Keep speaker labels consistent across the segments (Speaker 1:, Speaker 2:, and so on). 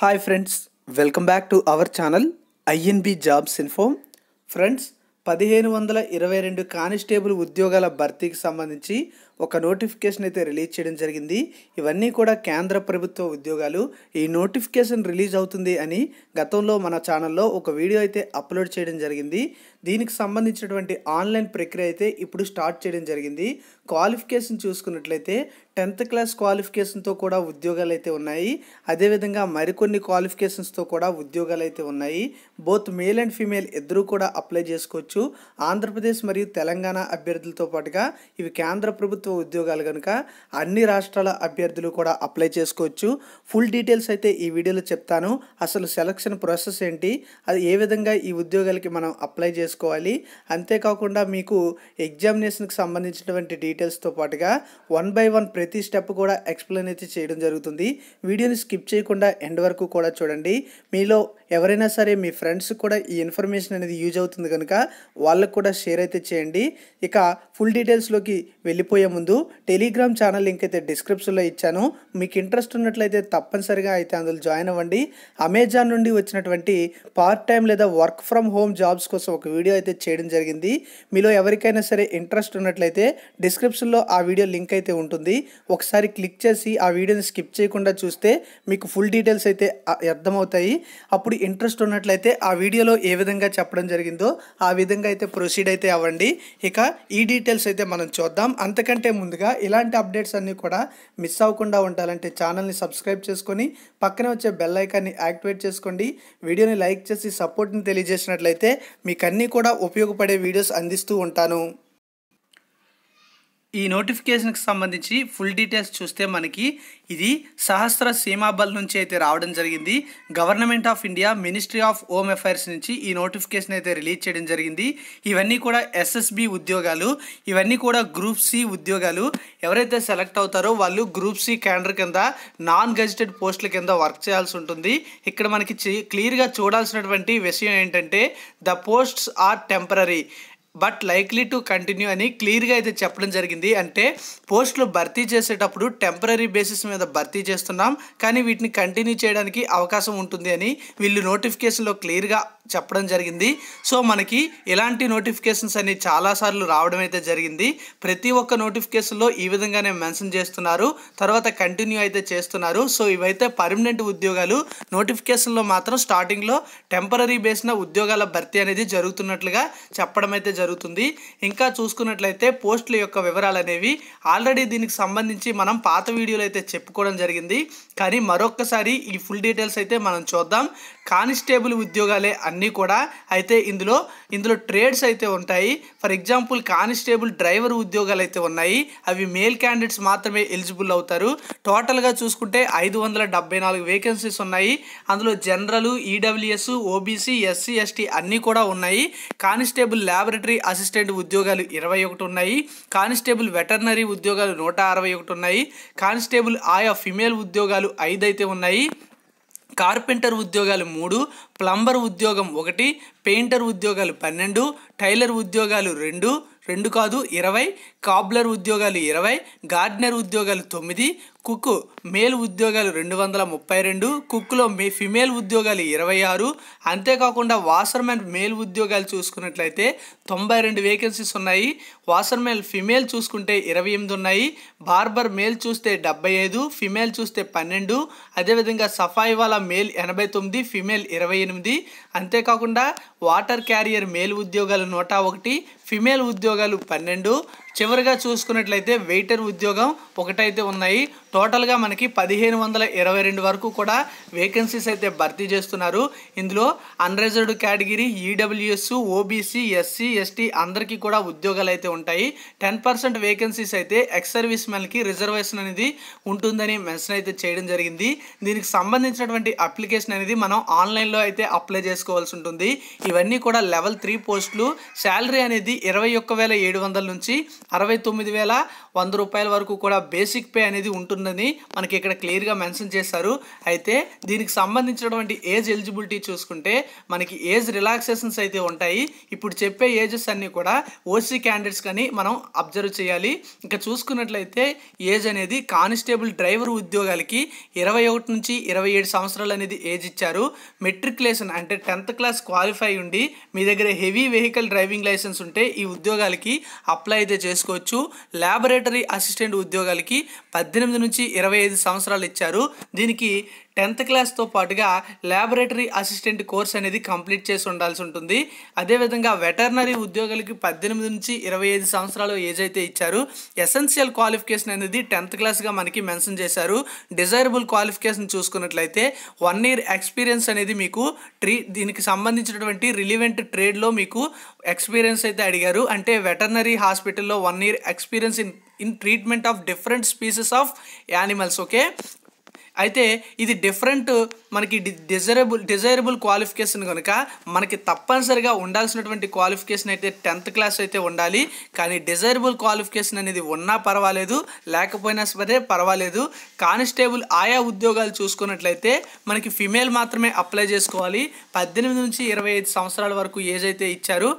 Speaker 1: Hi friends, welcome back to our channel INB jobs info. Friends, 1522 constable ఉద్యోగాల భర్తీకి సంబంధించి ఒక నోటిఫికేషన్ అయితే రిలీజ్ చేయడం జరిగింది. ఇవన్నీ కూడా కేంద్ర ప్రభుత్వ ఉద్యోగాలు. ఈ నోటిఫికేషన్ రిలీజ్ అవుతుంది అని గతంలో మన ఛానల్లో ఒక వీడియో అయితే అప్లోడ్ చేయడం జరిగింది. దీనికి సంబంధించినటువంటి ఆన్లైన్ ప్రక్రియ అయితే ఇప్పుడు స్టార్ట్ చేయడం జరిగింది. క్వాలిఫికేషన్ చూసుకున్నట్లయితే 10th క్లాస్ క్వాలిఫికేషన్తో కూడా ఉద్యోగాలు అయితే ఉన్నాయి. అదేవిధంగా మరికొన్ని క్వాలిఫికేషన్స్తో కూడా ఉద్యోగాలు అయితే ఉన్నాయి. బోత్ మేల్ అండ్ ఫీమేల్ ఇద్దరూ కూడా అప్లై చేసుకోవచ్చు. ఆంధ్రప్రదేశ్ మరియు తెలంగాణ అభ్యర్థులతో పాటుగా ఇవి కేంద్ర ప్రభుత్వ ఉద్యోగాలు కనుక అన్ని రాష్ట్రాల అభ్యర్థులు కూడా అప్లై చేసుకోవచ్చు. ఫుల్ డీటెయిల్స్ అయితే ఈ వీడియోలో చెప్తాను. అసలు సెలక్షన్ ప్రాసెస్ ఏంటి, అది ఏ విధంగా ఈ ఉద్యోగాలకి మనం అప్లై చేసుకోవాలి, అంతేకాకుండా మీకు ఎగ్జామినేషన్కి సంబంధించినటువంటి డీటెయిల్స్తో పాటుగా 1 by 1 ప్రతి స్టెప్ కూడా ఎక్స్ప్లెయిన్ అయితే చేయడం జరుగుతుంది. వీడియోని స్కిప్ చేయకుండా ఎండ్ వరకు కూడా చూడండి. మీలో ఎవరైనా సరే మీ ఫ్రెండ్స్ కూడా ఈ ఇన్ఫర్మేషన్ అనేది యూజ్ అవుతుంది కనుక వాళ్ళకు కూడా షేర్ అయితే చేయండి. ఇక ఫుల్ డీటెయిల్స్లోకి వెళ్ళిపోయే ముందు టెలిగ్రామ్ ఛానల్ లింక్ అయితే డిస్క్రిప్షన్లో ఇచ్చాను. మీకు ఇంట్రెస్ట్ ఉన్నట్లయితే తప్పనిసరిగా అయితే అందులో జాయిన్ అవ్వండి. అమెజాన్ నుండి వచ్చినటువంటి పార్ట్ టైం లేదా వర్క్ ఫ్రమ్ హోమ్ జాబ్స్ కోసం ఒక వీడియో అయితే చేయడం జరిగింది. మీలో ఎవరికైనా సరే ఇంట్రెస్ట్ ఉన్నట్లయితే డిస్క్రిప్షన్లో ఆ వీడియో లింక్ అయితే ఉంటుంది. ఒకసారి క్లిక్ చేసి ఆ వీడియోని స్కిప్ చేయకుండా చూస్తే మీకు ఫుల్ డీటెయిల్స్ అయితే అర్థమవుతాయి. అప్పుడు ఇంట్రెస్ట్ ఉన్నట్లయితే ఆ వీడియోలో ఏ విధంగా చెప్పడం జరిగిందో ఆ విధంగా అయితే ప్రొసీడ్ అయితే అవ్వండి. ఇక ఈ డీటెయిల్స్ అయితే మనం చూద్దాం. అంతకంటే ముందుగా ఇలాంటి అప్డేట్స్ అన్నీ కూడా మిస్ అవ్వకుండా ఉండాలంటే ఛానల్ని సబ్స్క్రైబ్ చేసుకొని పక్కనే వచ్చే బెల్ ఐకాన్ని యాక్టివేట్ చేసుకోండి. వీడియోని లైక్ చేసి సపోర్ట్ని తెలియజేసినట్లయితే మీకు అన్నీ కూడా ఉపయోగపడే వీడియోస్ అందిస్తూ ఉంటాను. ఈ నోటిఫికేషన్కి సంబంధించి ఫుల్ డీటెయిల్స్ చూస్తే మనకి ఇది సహస్ర సీమాబల్ నుంచి అయితే రావడం జరిగింది. Government of India ministry of home affairs నుంచి ఈ నోటిఫికేషన్ అయితే రిలీజ్ చేయడం జరిగింది. ఇవన్నీ కూడా ఎస్ఎస్బి ఉద్యోగాలు, ఇవన్నీ కూడా గ్రూప్ సి ఉద్యోగాలు. ఎవరైతే సెలెక్ట్ అవుతారో వాళ్ళు గ్రూప్ సి క్యాడర్ కింద నాన్ గెజిటెడ్ పోస్టుల కింద వర్క్ చేయాల్సి ఉంటుంది. ఇక్కడ మనకి క్లియర్గా చూడాల్సినటువంటి విషయం ఏంటంటే the posts are temporary but likely to continue అని క్లియర్గా అయితే చెప్పడం జరిగింది. అంటే పోస్టులు భర్తీ చేసేటప్పుడు టెంపరీ బేసిస్ మీద భర్తీ చేస్తున్నాం, కానీ వీటిని కంటిన్యూ చేయడానికి అవకాశం ఉంటుంది అని వీళ్ళు నోటిఫికేషన్లో క్లియర్గా చెప్పడం జరిగింది. సో మనకి ఇలాంటి నోటిఫికేషన్స్ అన్ని చాలాసార్లు రావడం అయితే జరిగింది. ప్రతి ఒక్క నోటిఫికేషన్లో ఈ విధంగానే మెన్షన్ చేస్తున్నారు, తర్వాత కంటిన్యూ అయితే చేస్తున్నారు. సో ఇవైతే పర్మనెంట్ ఉద్యోగాలు. నోటిఫికేషన్లో మాత్రం స్టార్టింగ్లో టెంపరీ బేస్న ఉద్యోగాల భర్తీ అనేది జరుగుతున్నట్లుగా చెప్పడం అయితే జరుగుతుంది. ఇంకా చూసుకున్నట్లయితే పోస్టుల యొక్క వివరాలు అనేవి ఆల్రెడీ దీనికి సంబంధించి మనం పాత వీడియోలో అయితే చెప్పుకోవడం జరిగింది. కానీ మరొక్కసారి ఈ ఫుల్ డీటెయిల్స్ అయితే మనం చూద్దాం. కానిస్టేబుల్ ఉద్యోగాలే అన్నీ కూడా. అయితే ఇందులో ట్రేడ్స్ అయితే ఉంటాయి. ఫర్ ఎగ్జాంపుల్ కానిస్టేబుల్ డ్రైవర్ ఉద్యోగాలు అయితే ఉన్నాయి. అవి మేల్ క్యాండిడేట్స్ మాత్రమే ఎలిజిబుల్ అవుతారు. టోటల్గా చూసుకుంటే 574 వేకెన్సీస్ ఉన్నాయి. అందులో general, EWS, OBC, SC, ST అన్నీ కూడా ఉన్నాయి. కానిస్టేబుల్ ల్యాబొరేటరీ అసిస్టెంట్ ఉద్యోగాలు 21 ఉన్నాయి. కానిస్టేబుల్ వెటర్నరీ ఉద్యోగాలు 161 ఉన్నాయి. కానిస్టేబుల్ ఆయా ఫిమేల్ ఉద్యోగాలు 5 అయితే ఉన్నాయి. కార్పెంటర్ ఉద్యోగాలు 3, ప్లంబర్ ఉద్యోగం 1, పెయింటర్ ఉద్యోగాలు 12, టైలర్ ఉద్యోగాలు 20, కాబ్లర్ ఉద్యోగాలు 20, గార్డెనర్ ఉద్యోగాలు 9, కుక్ మేల్ ఉద్యోగాలు 232, కుక్లో ఫిమేల్ ఉద్యోగాలు 26. అంతేకాకుండా వాషర్మెన్ మేల్ ఉద్యోగాలు చూసుకున్నట్లయితే 92 వేకెన్సీస్ ఉన్నాయి. వాషర్మెన్ ఫిమేల్ చూసుకుంటే 28 ఉన్నాయి. బార్బర్ మేల్ చూస్తే 75, ఫిమేల్ చూస్తే 12. అదేవిధంగా సఫాయి వాలా మేల్ 89, ఫిమేల్ 28. అంతేకాకుండా వాటర్ క్యారియర్ మేల్ ఉద్యోగాలు 101, ఫిమేల్ ఉద్యోగాలు 12. చివరిగా చూసుకున్నట్లయితే వెయిటర్ ఉద్యోగం 1 అయితే ఉన్నాయి. టోటల్గా మనకి 1522 వరకు కూడా వేకెన్సీస్ అయితే భర్తీ చేస్తున్నారు. ఇందులో unreserved category, EWS, OBC, SC, ST అందరికీ కూడా ఉద్యోగాలు అయితే ఉంటాయి. 10% వేకెన్సీస్ అయితే ఎక్స్ సర్వీస్ మెన్కి రిజర్వేషన్ అనేది ఉంటుందని మెన్షన్ అయితే చేయడం జరిగింది. దీనికి సంబంధించినటువంటి అప్లికేషన్ అనేది మనం ఆన్లైన్లో అయితే అప్లై చేసుకోవాల్సి ఉంటుంది. ఇవన్నీ కూడా లెవెల్ 3 పోస్టులు. శాలరీ అనేది 21,700 నుంచి 69,100 వరకు కూడా బేసిక్ పే అనేది ఉంటుందని మనకి ఇక్కడ క్లియర్గా మెన్షన్ చేశారు. అయితే దీనికి సంబంధించినటువంటి ఏజ్ ఎలిజిబిలిటీ చూసుకుంటే మనకి ఏజ్ రిలాక్సేషన్స్ అయితే ఉంటాయి. ఇప్పుడు చెప్పే ఏజెస్ అన్నీ కూడా ఓసీ క్యాండిడేట్స్ కానీ మనం అబ్జర్వ్ చేయాలి. ఇంకా చూసుకున్నట్లయితే ఏజ్ అనేది కానిస్టేబుల్ డ్రైవర్ ఉద్యోగాలకి 21 నుంచి 27 సంవత్సరాలు అనేది ఏజ్ ఇచ్చారు. మెట్రికులేషన్ అంటే 10th క్లాస్ క్వాలిఫై ఉండి మీ దగ్గర హెవీ వెహికల్ డ్రైవింగ్ లైసెన్స్ ఉంటే ఈ ఉద్యోగాలకి అప్లై అయితే చేసుకోవచ్చు. ల్యాబొరేటరీ అసిస్టెంట్ ఉద్యోగాలకి 18 నుంచి 25 సంవత్సరాలు ఇచ్చారు. దీనికి 10th క్లాస్తో పాటుగా ల్యాబొరేటరీ అసిస్టెంట్ కోర్స్ అనేది కంప్లీట్ చేసి ఉండాల్సి ఉంటుంది. అదేవిధంగా వెటర్నరీ ఉద్యోగులకి 18 నుంచి 25 సంవత్సరాలు ఏజ్ అయితే ఇచ్చారు. ఎసెన్షియల్ క్వాలిఫికేషన్ అనేది 10th క్లాస్గా మనకి మెన్షన్ చేశారు. డిజైరబుల్ క్వాలిఫికేషన్ చూసుకున్నట్లయితే 1 year ఎక్స్పీరియన్స్ అనేది మీకు దీనికి సంబంధించినటువంటి రిలివెంట్ ట్రేడ్లో మీకు ఎక్స్పీరియన్స్ అయితే అడిగారు. అంటే వెటర్నరీ హాస్పిటల్లో 1 year experience in treatment of different species of animals. Okay, అయితే ఇది డిఫరెంట్ మనకి డిజైరబుల్ క్వాలిఫికేషన్ కనుక మనకి తప్పనిసరిగా ఉండాల్సినటువంటి క్వాలిఫికేషన్ అయితే 10th క్లాస్ అయితే ఉండాలి. కానీ డిజైరబుల్ క్వాలిఫికేషన్ అనేది ఉన్నా పర్వాలేదు, లేకపోయినా సరే పర్వాలేదు. కానిస్టేబుల్ ఆయా ఉద్యోగాలు చూసుకున్నట్లయితే మనకి ఫిమేల్ మాత్రమే అప్లై చేసుకోవాలి. 18 నుంచి 25 సంవత్సరాల వరకు ఏజ్ అయితే ఇచ్చారు.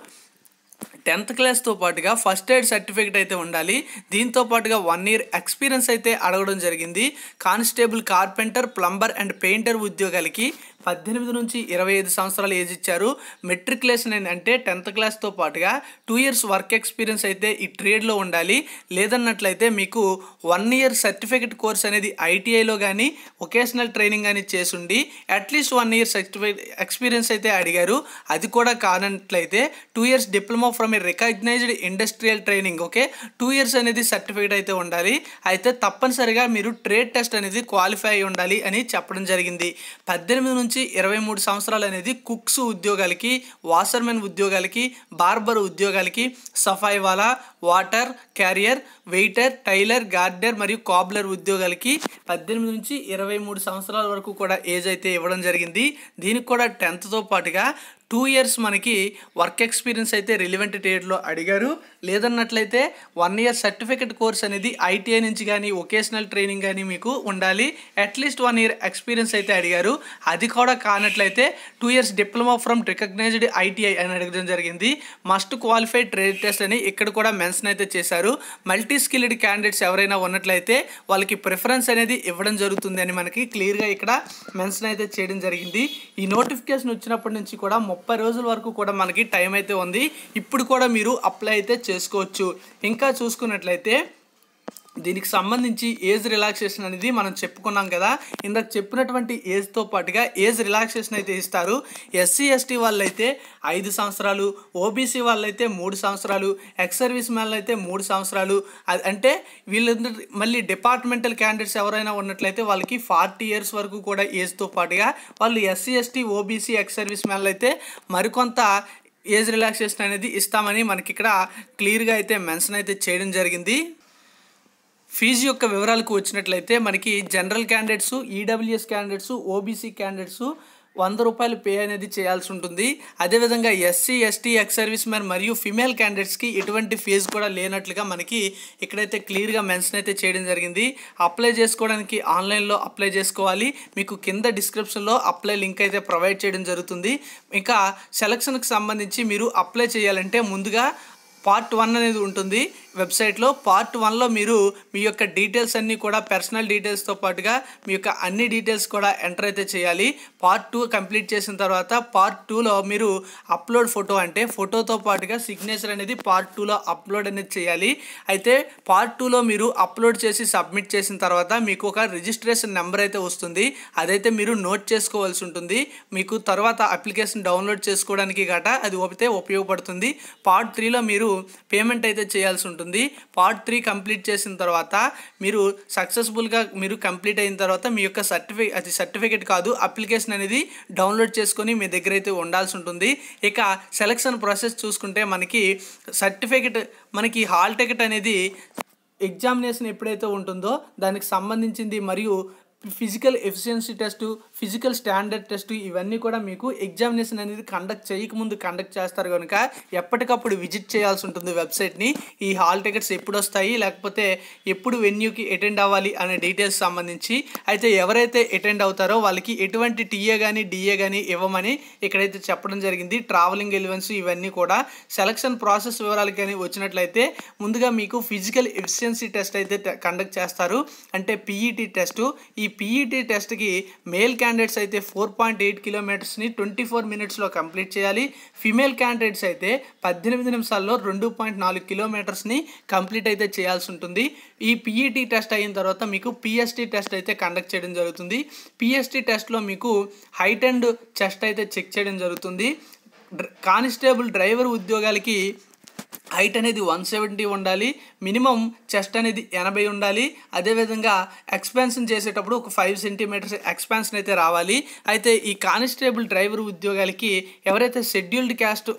Speaker 1: 10th క్లాస్తో పాటుగా ఫస్ట్ ఎయిడ్ సర్టిఫికేట్ అయితే ఉండాలి. దీంతో పాటుగా 1 year ఎక్స్పీరియన్స్ అయితే అడగడం జరిగింది. Constable carpenter, plumber and painter ఉద్యోగాలకి 18 నుంచి 25 సంవత్సరాలు ఏజ్ ఇచ్చారు. మెట్రికులేషన్ అంటే 10th క్లాస్తో పాటుగా 2 years వర్క్ ఎక్స్పీరియన్స్ అయితే ఈ ట్రేడ్లో ఉండాలి. లేదన్నట్లయితే మీకు 1 year సర్టిఫికేట్ కోర్స్ అనేది ఐటీఐలో కానీ వొకేషనల్ ట్రైనింగ్ కానీ చేసుండి అట్లీస్ట్ 1 year సర్టిఫికేట్ ఎక్స్పీరియన్స్ అయితే అడిగారు. అది కూడా కానట్లయితే 2 years diploma from a recognised industrial training. Okay, 2 years అనేది సర్టిఫికేట్ అయితే ఉండాలి. అయితే తప్పనిసరిగా మీరు ట్రేడ్ టెస్ట్ అనేది క్వాలిఫై అయి ఉండాలి అని చెప్పడం జరిగింది. 18 నుంచి 23 సంవత్సరాలు అనేది కుక్స్ ఉద్యోగాలకి, వాషర్మెన్ ఉద్యోగాలకి, బార్బర్ ఉద్యోగాలకి, సఫాయి వాలా, water carrier, waiter, tailor, gardener మరియు కాబ్లర్ ఉద్యోగాలకి 18 నుంచి 23 సంవత్సరాల వరకు కూడా ఏజ్ అయితే ఇవ్వడం జరిగింది. దీనికి కూడా 10thతో పాటుగా 2 years మనకి వర్క్ ఎక్స్పీరియన్స్ అయితే రిలివెంట్ ట్రేడ్లో అడిగారు. లేదన్నట్లయితే 1 year సర్టిఫికేట్ కోర్స్ అనేది ఐటీఐ నుంచి కానీ వొకేషనల్ ట్రైనింగ్ కానీ మీకు ఉండాలి. అట్లీస్ట్ 1 year ఎక్స్పీరియన్స్ అయితే అడిగారు. అది కూడా కానట్లయితే 2 years diploma from recognised ITI అని అడగడం జరిగింది. మస్ట్ క్వాలిఫైడ్ ట్రేడ్ టెస్ట్ అని ఇక్కడ కూడా మెన్షన్ అయితే చేశారు. మల్టీ స్కిల్డ్ క్యాండిడేట్స్ ఎవరైనా ఉన్నట్లయితే వాళ్ళకి ప్రిఫరెన్స్ అనేది ఇవ్వడం జరుగుతుంది అని మనకి క్లియర్గా ఇక్కడ మెన్షన్ అయితే చేయడం జరిగింది. ఈ నోటిఫికేషన్ వచ్చినప్పటి నుంచి కూడా 30 రోజుల వరకు కూడా మనకి టైం అయితే ఉంది. ఇప్పుడు కూడా మీరు అప్లై అయితే చేసుకోవచ్చు. ఇంకా చూసుకున్నట్లయితే దీనికి సంబంధించి ఏజ్ రిలాక్సేషన్ అనేది మనం చెప్పుకున్నాం కదా. ఇందాక చెప్పినటువంటి ఏజ్తో పాటుగా ఏజ్ రిలాక్సేషన్ అయితే ఇస్తారు. ఎస్సీ ఎస్టీ వాళ్ళైతే 5 సంవత్సరాలు, ఓబీసీ వాళ్ళైతే 3 సంవత్సరాలు, ఎక్స్ సర్వీస్ మ్యాన్లు అయితే 3 సంవత్సరాలు. అంటే వీళ్ళందరూ మళ్ళీ డిపార్ట్మెంటల్ క్యాండిడేట్స్ ఎవరైనా ఉన్నట్లయితే వాళ్ళకి 40 years వరకు కూడా ఏజ్తో పాటుగా వాళ్ళు SC ST OBC ex service మ్యాన్లు అయితే మరికొంత ఏజ్ రిలాక్సేషన్ అనేది ఇస్తామని మనకి ఇక్కడ క్లియర్గా అయితే మెన్షన్ అయితే చేయడం జరిగింది. ఫీజు యొక్క వివరాలకు వచ్చినట్లయితే మనకి general candidates, EWS candidates, OBC candidates ₹100 pay అనేది చేయాల్సి ఉంటుంది. అదేవిధంగా SC ST ex service man మరియు ఫిమేల్ క్యాండిడేట్స్కి ఎటువంటి ఫీజు కూడా లేనట్లుగా మనకి ఇక్కడైతే క్లియర్గా మెన్షన్ అయితే చేయడం జరిగింది. అప్లై చేసుకోవడానికి ఆన్లైన్లో అప్లై చేసుకోవాలి. మీకు కింద డిస్క్రిప్షన్లో అప్లై లింక్ అయితే ప్రొవైడ్ చేయడం జరుగుతుంది. ఇంకా సెలక్షన్కి సంబంధించి మీరు అప్లై చేయాలంటే ముందుగా Part 1 అనేది ఉంటుంది వెబ్సైట్లో. Part 1లో మీరు మీ యొక్క డీటెయిల్స్ అన్నీ కూడా పర్సనల్ డీటెయిల్స్తో పాటుగా మీ యొక్క అన్ని డీటెయిల్స్ కూడా ఎంటర్ అయితే చేయాలి. Part 2 కంప్లీట్ చేసిన తర్వాత Part 2లో మీరు అప్లోడ్ ఫోటో అంటే ఫోటోతో పాటుగా సిగ్నేచర్ అనేది Part 2లో అప్లోడ్ అనేది చేయాలి. అయితే Part 2లో మీరు అప్లోడ్ చేసి సబ్మిట్ చేసిన తర్వాత మీకు ఒక రిజిస్ట్రేషన్ నెంబర్ అయితే వస్తుంది. అదైతే మీరు నోట్ చేసుకోవాల్సి ఉంటుంది. మీకు తర్వాత అప్లికేషన్ డౌన్లోడ్ చేసుకోవడానికి గట అది ఉపయోగపడుతుంది. Part 3లో మీరు పేమెంట్ అయితే చేయాల్సి ఉంటుంది. Part 3 కంప్లీట్ చేసిన తర్వాత మీరు సక్సెస్ఫుల్గా మీరు కంప్లీట్ అయిన తర్వాత మీ యొక్క సర్టిఫికేట్ కాదు అప్లికేషన్ అనేది డౌన్లోడ్ చేసుకొని మీ దగ్గర అయితే ఉండాల్సి ఉంటుంది. ఇక సెలక్షన్ ప్రాసెస్ చూసుకుంటే మనకి సర్టిఫికేట్ మనకి హాల్ టికెట్ అనేది ఎగ్జామినేషన్ ఎప్పుడైతే ఉంటుందో దానికి సంబంధించింది మరియు physical efficiency test, physical standard test ఇవన్నీ కూడా మీకు ఎగ్జామినేషన్ అనేది కండక్ట్ చేయకముందు కండక్ట్ చేస్తారు కనుక ఎప్పటికప్పుడు విజిట్ చేయాల్సి ఉంటుంది వెబ్సైట్ని. ఈ హాల్ టికెట్స్ ఎప్పుడు వస్తాయి, లేకపోతే ఎప్పుడు వెన్యూకి అటెండ్ అవ్వాలి అనే డీటెయిల్స్ సంబంధించి అయితే ఎవరైతే అటెండ్ అవుతారో వాళ్ళకి ఎటువంటి టీఏ కానీ డిఏ కానీ ఇవ్వమని ఇక్కడైతే చెప్పడం జరిగింది. ట్రావెలింగ్ ఎలివెన్స్ ఇవన్నీ కూడా సెలక్షన్ ప్రాసెస్ వివరాలు కానీ వచ్చినట్లయితే ముందుగా మీకు ఫిజికల్ ఎఫిషియన్సీ టెస్ట్ అయితే కండక్ట్ చేస్తారు, అంటే పీఈటీ టెస్ట్. ఈ పీఈటీ టెస్ట్కి మేల్ క్యాండిడేట్స్ అయితే 4.8 కిలోమీటర్స్ని 24 మినిట్స్లో కంప్లీట్ చేయాలి. ఫిమేల్ క్యాండిడేట్స్ అయితే 18 నిమిషాల్లో 2.4 కిలోమీటర్స్ని కంప్లీట్ అయితే చేయాల్సి ఉంటుంది. ఈ పీఈటీ టెస్ట్ అయిన తర్వాత మీకు పిఎస్టీ టెస్ట్ అయితే కండక్ట్ చేయడం జరుగుతుంది. పిఎస్టీ టెస్ట్లో మీకు హైట్ అండ్ చెస్ట్ అయితే చెక్ చేయడం జరుగుతుంది. కానిస్టేబుల్ డ్రైవర్ ఉద్యోగాలకి హైట్ అనేది 170 ఉండాలి, మినిమం చెస్ట్ అనేది 80 ఉండాలి. అదేవిధంగా ఎక్స్పాన్షన్ చేసేటప్పుడు ఒక 5 సెంటీమీటర్స్ ఎక్స్పాన్షన్ అయితే రావాలి. అయితే ఈ కానిస్టేబుల్ డ్రైవర్ ఉద్యోగాలకి ఎవరైతే షెడ్యూల్డ్ క్యాస్ట్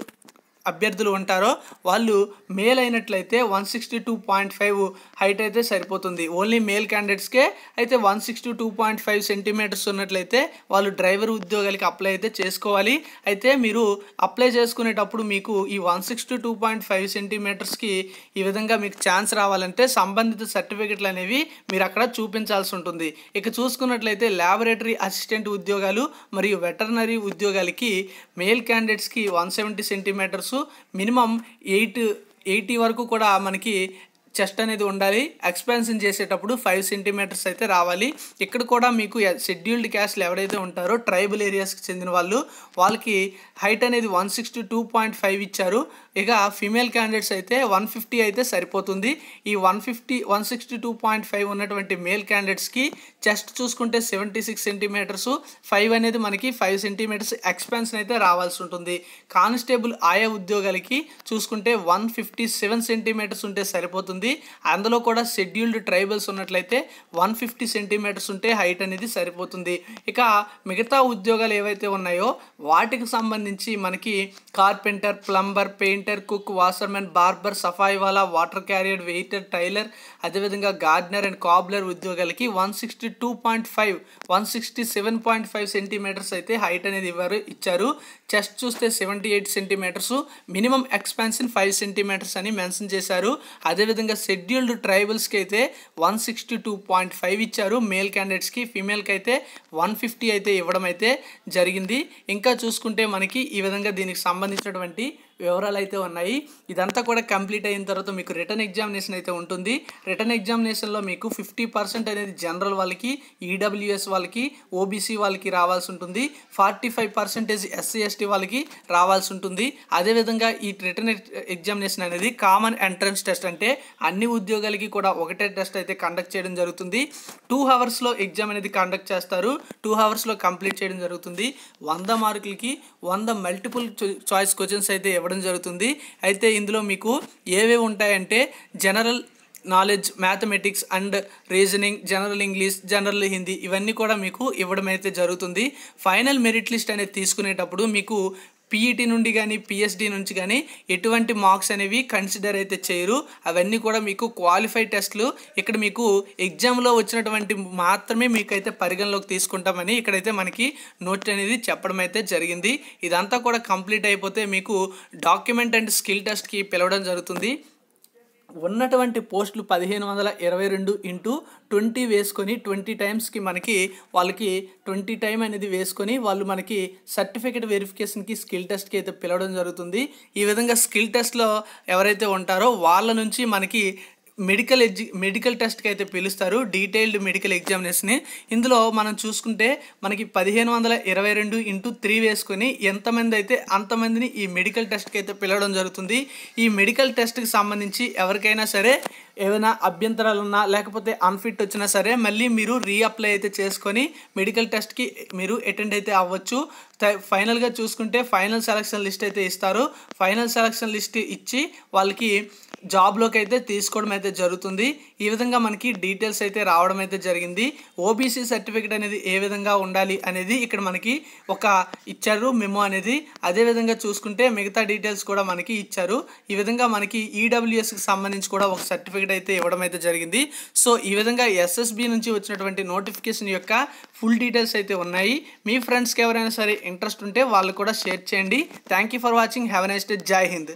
Speaker 1: అభ్యర్థులు ఉంటారో వాళ్ళు మేల్ అయినట్లయితే 162.5 హైట్ అయితే సరిపోతుంది. ఓన్లీ మేల్ క్యాండిడేట్స్కే అయితే 162.5 సెంటీమీటర్స్ ఉన్నట్లయితే వాళ్ళు డ్రైవర్ ఉద్యోగాలకి అప్లై అయితే చేసుకోవాలి. అయితే మీరు అప్లై చేసుకునేటప్పుడు మీకు ఈ 162.5 సెంటీమీటర్స్కి ఈ విధంగా మీకు ఛాన్స్ రావాలంటే సంబంధిత సర్టిఫికెట్లు అనేవి మీరు అక్కడ చూపించాల్సి ఉంటుంది. ఇక చూసుకున్నట్లయితే ల్యాబొరేటరీ అసిస్టెంట్ ఉద్యోగాలు మరియు వెటర్నరీ ఉద్యోగాలకి మేల్ క్యాండిడేట్స్కి 170 సెంటీమీటర్స్, మినిమం 80 వరకు కూడా మనకి చెస్ట్ అనేది ఉండాలి. ఎక్స్పాన్షన్ చేసేటప్పుడు 5 సెంటీమీటర్స్ అయితే రావాలి. ఇక్కడ కూడా మీకు షెడ్యూల్డ్ క్యాస్ట్లు ఎవరైతే ఉంటారో ట్రైబల్ ఏరియాస్కి చెందిన వాళ్ళకి హైట్ అనేది 162.5 ఇచ్చారు. ఇక ఫీమేల్ క్యాండిడేట్స్ అయితే 150 అయితే సరిపోతుంది. ఈ 162.5 ఉన్నటువంటి మేల్ క్యాండిడేట్స్కి చెస్ట్ చూసుకుంటే 76 సెంటీమీటర్స్, 5 అనేది మనకి 5 సెంటీమీటర్స్ ఎక్స్పాన్షన్ అయితే రావాల్సి ఉంటుంది. కానిస్టేబుల్ ఆయా ఉద్యోగాలకి చూసుకుంటే 157 సెంటీమీటర్స్ ఉంటే సరిపోతుంది. అందులో కూడా షెడ్యూల్డ్ ట్రైబల్స్ ఉన్నట్లయితే 150 సెంటీమీటర్స్ ఉంటే హైట్ అనేది సరిపోతుంది. ఇక మిగతా ఉద్యోగాలు ఏవైతే ఉన్నాయో వాటికి సంబంధించి మనకి carpenter, plumber, painter, cook, washermen, barber, సఫాయి వాలా, వాటర్ క్యారియర్, వెయిటర్, టైలర్, అదేవిధంగా గార్డెనర్ అండ్ కాబ్లర్ ఉద్యోగాలకి 162.5, 167.5 సెంటీమీటర్స్ అయితే హైట్ అనేది ఇచ్చారు. చెస్ట్ చూస్తే 78 సెంటీమీటర్స్, మినిమం ఎక్స్పాన్షన్ 5 సెంటీమీటర్స్ అని మెన్షన్ చేశారు. అదేవిధంగా షెడ్యూల్డ్ ట్రైబల్స్కి అయితే 162.5 ఇచ్చారు మేల్ క్యాండిడేట్స్కి, ఫీమేల్కి అయితే 150 అయితే ఇవ్వడం అయితే జరిగింది. ఇంకా చూసుకుంటే మనకి ఈ విధంగా దీనికి సంబంధించినటువంటి వివరాలు అయితే ఉన్నాయి. ఇదంతా కూడా కంప్లీట్ అయిన తర్వాత మీకు రిటర్న్ ఎగ్జామినేషన్ అయితే ఉంటుంది. రిటర్న్ ఎగ్జామినేషన్లో మీకు 50% అనేది జనరల్ వాళ్ళకి, ఈడబ్ల్యూఎస్ వాళ్ళకి, ఓబీసీ వాళ్ళకి రావాల్సి ఉంటుంది. 45% ఎస్సీ ఎస్టీ వాళ్ళకి రావాల్సి ఉంటుంది. అదేవిధంగా ఈ రిటర్న్ ఎగ్జామినేషన్ అనేది కామన్ ఎంట్రన్స్ టెస్ట్, అంటే అన్ని ఉద్యోగాలకి కూడా ఒకటే టెస్ట్ అయితే కండక్ట్ చేయడం జరుగుతుంది. 2 అవర్స్లో ఎగ్జామ్ అనేది కండక్ట్ చేస్తారు. 2 అవర్స్లో కంప్లీట్ చేయడం జరుగుతుంది. 100 మార్కులకి 100 మల్టిపుల్ చాయిస్ క్వశ్చన్స్ అయితే ఇవ్వడం జరుగుతుంది. అయితే ఇందులో మీకు ఏవేవి ఉంటాయంటే general knowledge, mathematics and reasoning, general English, general Hindi ఇవన్నీ కూడా మీకు ఇవ్వడం అయితే జరుగుతుంది. ఫైనల్ మెరిట్ లిస్ట్ అనేది తీసుకునేటప్పుడు మీకు పీఈటీ నుండి కానీ పిఎస్డి నుంచి కానీ ఎటువంటి మార్క్స్ అనేవి కన్సిడర్ అయితే చేయరు. అవన్నీ కూడా మీకు క్వాలిఫైడ్ టెస్ట్లు. ఇక్కడ మీకు ఎగ్జామ్లో వచ్చినటువంటి మాత్రమే మీకైతే పరిగణలోకి తీసుకుంటామని ఇక్కడైతే మనకి నోట్ అనేది చెప్పడం అయితే జరిగింది. ఇదంతా కూడా కంప్లీట్ అయిపోతే మీకు డాక్యుమెంట్ అండ్ స్కిల్ టెస్ట్కి పిలవడం జరుగుతుంది. ఉన్నటువంటి పోస్టులు 1522 ఇంటూ 20 వేసుకొని 20 టైమ్స్కి మనకి వాళ్ళకి 20 టైం అనేది వేసుకొని వాళ్ళు మనకి సర్టిఫికేట్ వెరిఫికేషన్కి స్కిల్ టెస్ట్కి అయితే పిలవడం జరుగుతుంది. ఈ విధంగా స్కిల్ టెస్ట్లో ఎవరైతే ఉంటారో వాళ్ళ నుంచి మనకి మెడికల్ టెస్ట్కి అయితే పిలుస్తారు, డీటెయిల్డ్ మెడికల్ ఎగ్జామినేషన్ని. ఇందులో మనం చూసుకుంటే మనకి 1522 ఇంటూ 3 వేసుకొని ఎంతమంది అయితే అంతమందిని ఈ మెడికల్ టెస్ట్కి అయితే పిలవడం జరుగుతుంది. ఈ మెడికల్ టెస్ట్కి సంబంధించి ఎవరికైనా సరే ఏమైనా అభ్యంతరాలు ఉన్నా లేకపోతే అన్ఫిట్ వచ్చినా సరే మళ్ళీ మీరు రీఅప్లై అయితే చేసుకొని మెడికల్ టెస్ట్కి మీరు అటెండ్ అయితే అవ్వచ్చు. ఫైనల్గా చూసుకుంటే ఫైనల్ సెలక్షన్ లిస్ట్ అయితే ఇస్తారు. ఫైనల్ సెలక్షన్ లిస్ట్ ఇచ్చి వాళ్ళకి జాబ్లోకి అయితే తీసుకోవడం అయితే జరుగుతుంది. ఈ విధంగా మనకి డీటెయిల్స్ అయితే రావడం అయితే జరిగింది. ఓబీసీ సర్టిఫికేట్ అనేది ఏ విధంగా ఉండాలి అనేది ఇక్కడ మనకి ఒక ఇచ్చారు మెమో అనేది. అదేవిధంగా చూసుకుంటే మిగతా డీటెయిల్స్ కూడా మనకి ఇచ్చారు. ఈ విధంగా మనకి ఈడబ్ల్యూఎస్కి సంబంధించి కూడా ఒక సర్టిఫికేట్ సర్టిఫికేట్ అయితే ఇవ్వడం అయితే జరిగింది. సో ఈ విధంగా ఎస్ఎస్బి నుంచి వచ్చినటువంటి నోటిఫికేషన్ యొక్క ఫుల్ డీటెయిల్స్ అయితే ఉన్నాయి. మీ ఫ్రెండ్స్కి ఎవరైనా సరే ఇంట్రెస్ట్ ఉంటే వాళ్ళు కూడా షేర్ చేయండి. Thank you for watching. Have a nice day. జై హింద్.